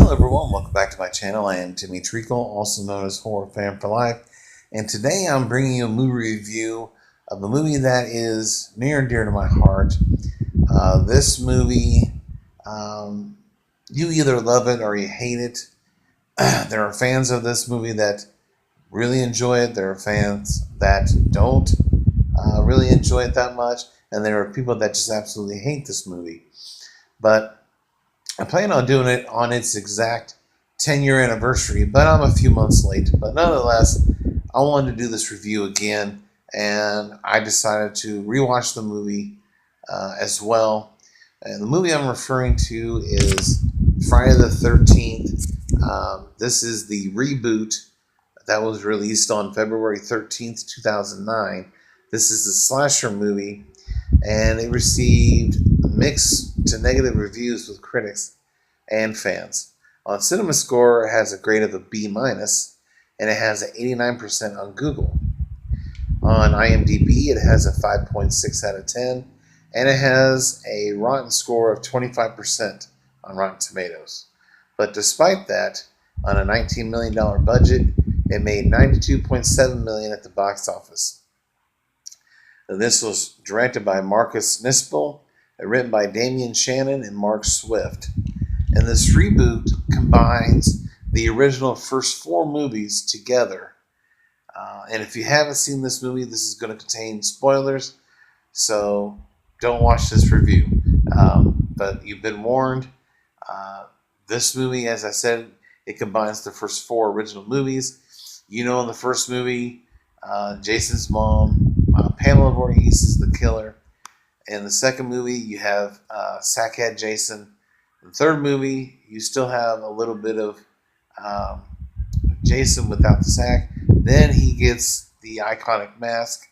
Hello everyone, welcome back to my channel. I am Timmy Treacle, also known as Horror Fan for Life, and today I'm bringing you a movie review of a movie that is near and dear to my heart. This movie, you either love it or you hate it. There are fans of this movie that really enjoy it. There are fans that don't really enjoy it that much, and there are people that just absolutely hate this movie. But I plan on doing it on its exact 10-year anniversary, but I'm a few months late. But nonetheless, I wanted to do this review again, and I decided to rewatch the movie as well. And the movie I'm referring to is Friday the 13th. This is the reboot that was released on February 13th, 2009. This is a slasher movie, and it received mixed to negative reviews with critics and fans. On CinemaScore, it has a grade of a B-, and it has an 89% on Google. On IMDb, it has a 5.6 out of 10, and it has a Rotten score of 25% on Rotten Tomatoes. But despite that, on a $19 million budget, it made $92.7 million at the box office. And this was directed by Marcus Nispel, written by Damian Shannon and Mark Swift. And this reboot combines the original first four movies together. And if you haven't seen this movie, this is going to contain spoilers, so don't watch this review. But you've been warned. This movie, as I said, it combines the first four original movies. You know, in the first movie, Jason's mom, Pamela Voorhees, is the killer. In the second movie, you have Sackhead Jason. In the third movie, you still have a little bit of Jason without the sack. Then he gets the iconic mask.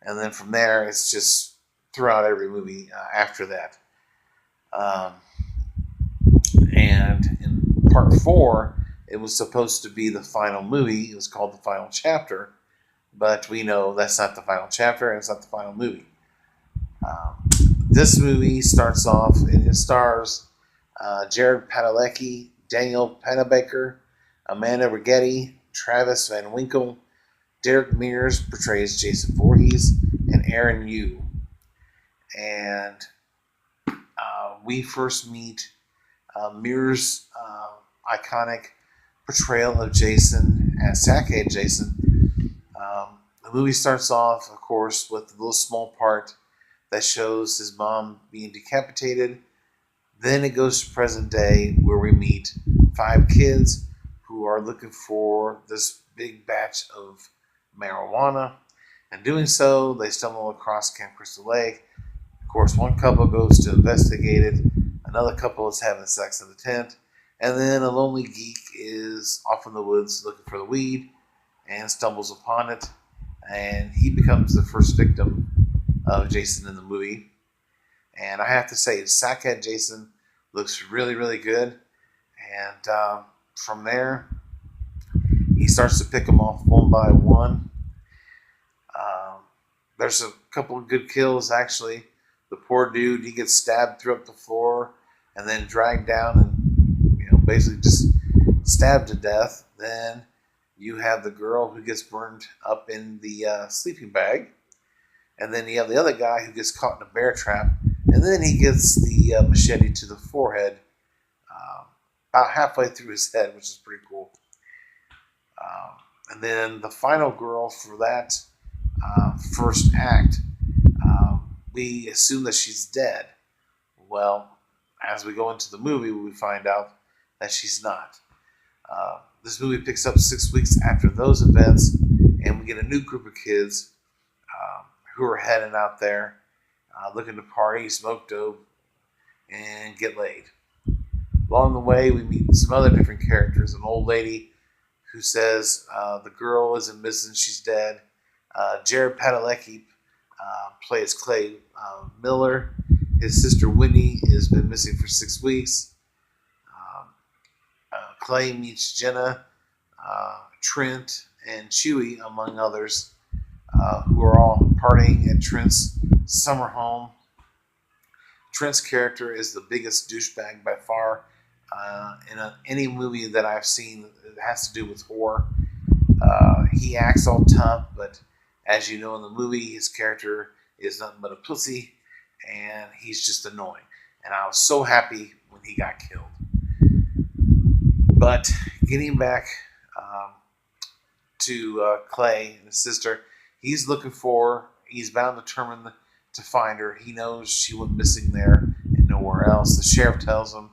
And then from there, it's just throughout every movie after that. And in part 4, it was supposed to be the final movie. It was called The Final Chapter. But we know that's not the final chapter, and it's not the final movie. This movie starts off, and it stars Jared Padalecki, Daniel Panabaker, Amanda Rigetti, Travis Van Winkle, Derek Mears portrays Jason Voorhees, and Aaron Yu. And we first meet Mears' iconic portrayal of Jason as Sackhead Jason. The movie starts off, of course, with a little small part that shows his mom being decapitated. Then it goes to present day, where we meet 5 kids who are looking for this big batch of marijuana. And doing so, they stumble across Camp Crystal Lake. Of course, one couple goes to investigate it. Another couple is having sex in the tent. And then a lonely geek is off in the woods looking for the weed and stumbles upon it. And he becomes the first victim of Jason in the movie. And I have to say, Sackhead Jason looks really, really good. And from there, he starts to pick them off one by one. There's a couple of good kills, actually. The poor dude, he gets stabbed through up the floor and then dragged down and, basically just stabbed to death. Then you have the girl who gets burned up in the sleeping bag. And then you have the other guy who gets caught in a bear trap. And then he gets the machete to the forehead about halfway through his head, which is pretty cool. And then the final girl for that first act, we assume that she's dead. Well, as we go into the movie, we find out that she's not. This movie picks up 6 weeks after those events, and we get a new group of kids who are heading out there looking to party, smoke dope, and get laid. Along the way, we meet some other different characters. An old lady who says the girl isn't missing, she's dead. Jared Padalecki plays Clay Miller. His sister Winnie has been missing for 6 weeks. Clay meets Jenna, Trent, and Chewie, among others, who are all partying at Trent's summer home. Trent's character is the biggest douchebag by far any movie that I've seen that has to do with horror. He acts all tough, but as you know in the movie, his character is nothing but a pussy, and he's just annoying. And I was so happy when he got killed. But getting back um, to Clay and his sister, he's bound determined to find her. He knows she went missing there and nowhere else. The sheriff tells him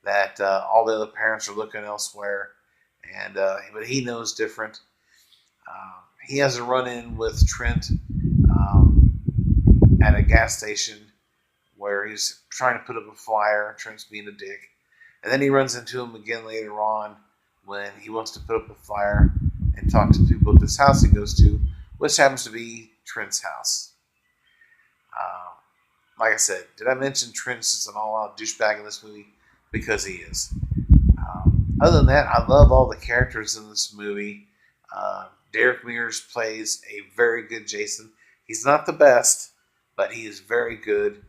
that all the other parents are looking elsewhere, and but he knows different. He has a run-in with Trent um, at a gas station where he's trying to put up a fire. Trent's being a dick. And then he runs into him again later on when he wants to put up a fire and talk to people at this house he goes to, which happens to be Trent's house. Uh, like I said, did I mention Trent's just an all-out douchebag in this movie? Because he is. Other than that, I love all the characters in this movie. Derek Mears plays a very good Jason. He's not the best, but he is very good,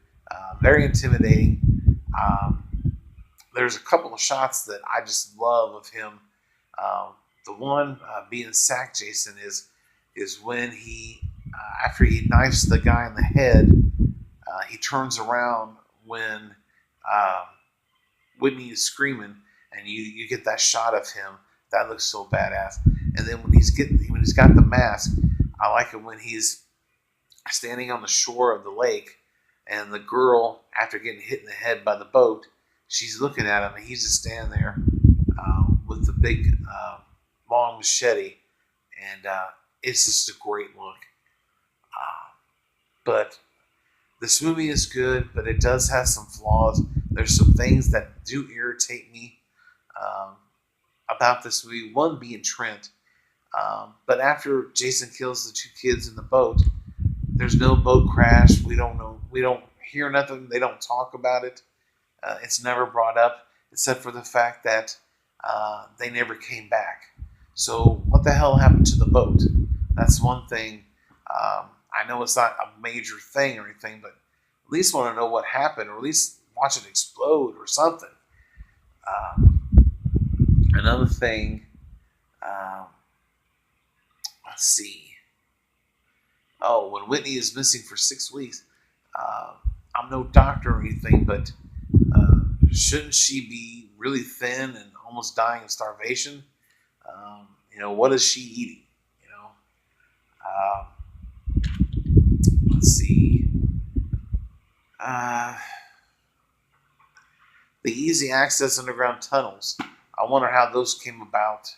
very intimidating. Um, there's a couple of shots that I just love of him. The one being Sack Jason is when he after he knifes the guy in the head, he turns around when um, Whitney is screaming, and you get that shot of him. That looks so badass. And then when he's got the mask, I like it when he's standing on the shore of the lake, and the girl, after getting hit in the head by the boat, she's looking at him, and he's just standing there with the big long machete, and it's just a great look. But this movie is good, but it does have some flaws. There's some things that do irritate me um, about this movie. One being Trent. But after Jason kills the two kids in the boat, there's no boat crash. We don't know. We don't hear nothing. They don't talk about it. It's never brought up, except for the fact that they never came back. So what the hell happened to the boat? That's one thing. I know it's not a major thing or anything, but at least want to know what happened, or at least watch it explode or something. Another thing. Let's see. Oh, when Whitney is missing for 6 weeks, I'm no doctor or anything, but shouldn't she be really thin and almost dying of starvation? What is she eating? Let's see. The easy access underground tunnels. I wonder how those came about.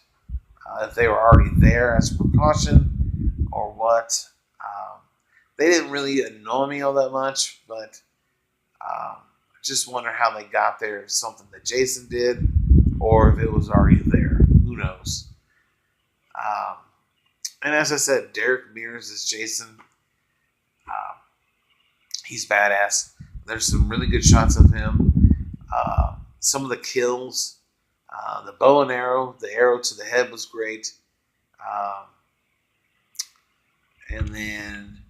If they were already there as a precaution or what. They didn't really annoy me all that much, but I just wonder how they got there. If something that Jason did, or if it was already there. Who knows? And as I said, Derek Mears is Jason. He's badass. There's some really good shots of him. Some of the kills, the bow and arrow, the arrow to the head was great. And then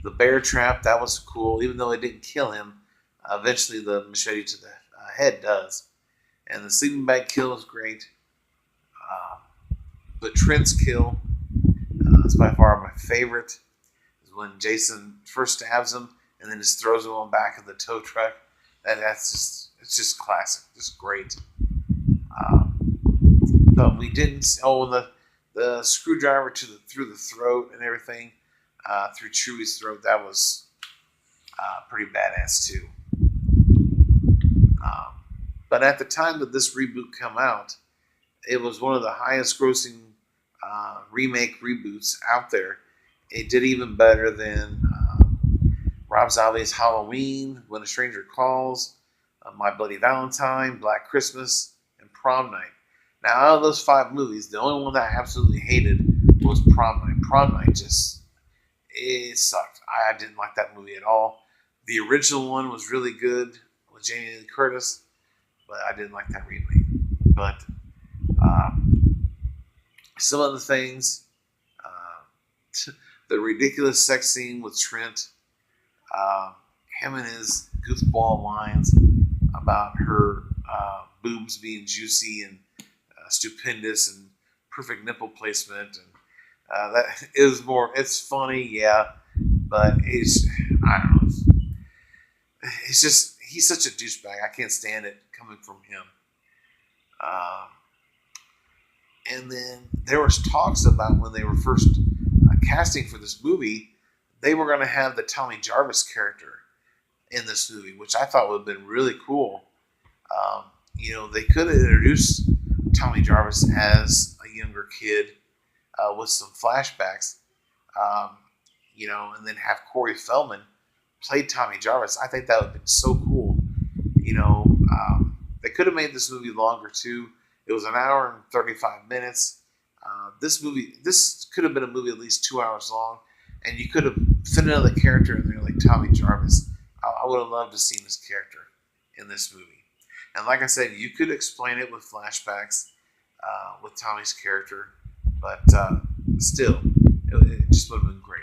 the bear trap, that was cool. Even though it didn't kill him, eventually the machete to the head does. And the sleeping bag kill is great. But Trent's kill is by far my favorite. Is when Jason first stabs him and then just throws him on the back of the tow truck. It's just classic, just great. But we didn't. The screwdriver through the throat and everything, through Chewie's throat. That was pretty badass too. But at the time that this reboot came out, it was one of the highest grossing remake reboots out there. It did even better than Rob Zombie's Halloween, When a Stranger Calls, My Bloody Valentine, Black Christmas, and Prom Night. Now, out of those 5 movies, the only one that I absolutely hated was Prom Night. Prom Night it sucked. I didn't like that movie at all. The original one was really good with Jamie Lee Curtis, but I didn't like that remake. But some other things, the ridiculous sex scene with Trent, him and his goofball lines about her boobs being juicy and stupendous and perfect nipple placement, and that is more. It's funny, yeah, but I don't know. It's just he's such a douchebag. I can't stand it coming from him. Uh, and then there was talks about when they were first casting for this movie, they were going to have the Tommy Jarvis character in this movie, which I thought would have been really cool. They could have introduced Tommy Jarvis as a younger kid with some flashbacks, and then have Corey Feldman play Tommy Jarvis. I think that would have been so cool. They could have made this movie longer too. It was an hour and 35 minutes. This could have been a movie at least 2 hours long, and you could have fit another character in there like Tommy Jarvis. I would have loved to see this character in this movie. And like I said, you could explain it with flashbacks with Tommy's character, but still, it just would have been great.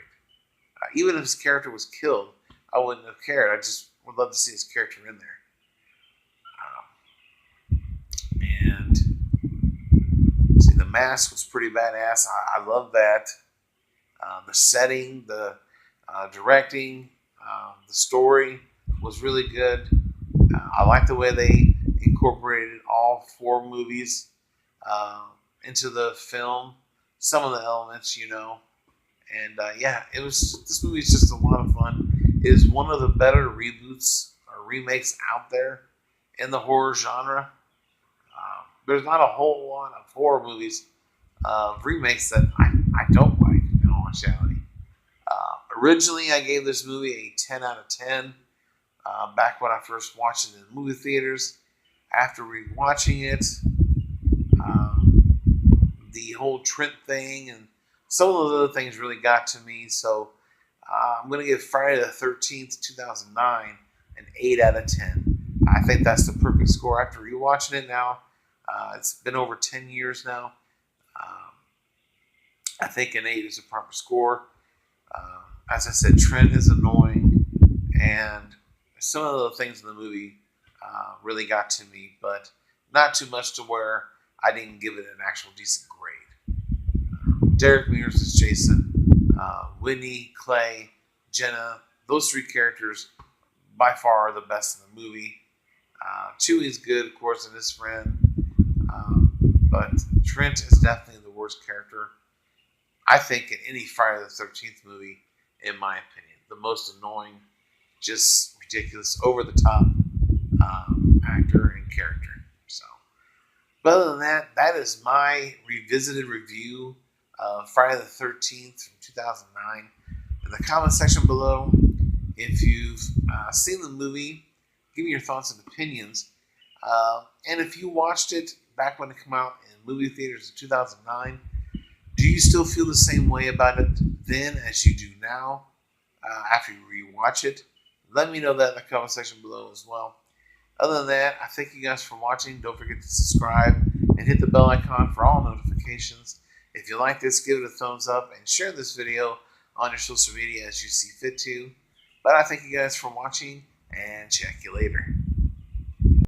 Even if his character was killed, I wouldn't have cared. I just would love to see his character in there. And see, the mask was pretty badass. I love that. The setting, the directing, the story was really good. I like the way they incorporated all 4 movies into the film. Some of the elements, and this movie is just a lot of fun. It is one of the better reboots or remakes out there in the horror genre. There's not a whole lot of horror movies remakes that I don't like, in all actuality. Originally, I gave this movie a 10 out of 10 back when I first watched it in movie theaters. After rewatching it, the whole Trent thing and some of those other things really got to me. So I'm going to give Friday the 13th, 2009 an 8 out of 10. I think that's the perfect score after rewatching it now. It's been over 10 years now. I think an 8 is a proper score. As I said, Trent is annoying, and some of the things in the movie really got to me, but not too much to where I didn't give it an actual decent grade. Derek Mears is Jason. Whitney, Clay, Jenna, those 3 characters by far are the best in the movie. Chewie's good, of course, and his friend. But Trent is definitely the worst character, I think, in any Friday the 13th movie, in my opinion. The most annoying, just ridiculous, over the top actor and character. So, but other than that, that is my revisited review of Friday the 13th from 2009. In the comment section below, if you've seen the movie, give me your thoughts and opinions. And if you watched it back when it came out in movie theaters in 2009, do you still feel the same way about it then as you do now after you rewatch it? Let me know that in the comment section below as well. Other than that, I thank you guys for watching. Don't forget to subscribe and hit the bell icon for all notifications. If you like this, give it a thumbs up and share this video on your social media as you see fit to. But I thank you guys for watching, and check you later.